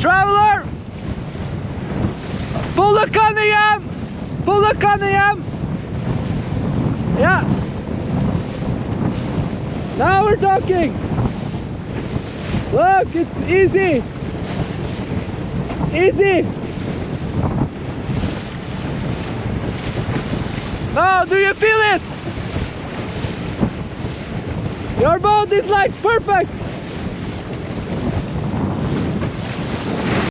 Traveler! Pull the Cunningham! Pull the Cunningham! Yeah! Now we're talking! Look, it's easy! Easy! Now, do you feel it? Your boat is like perfect!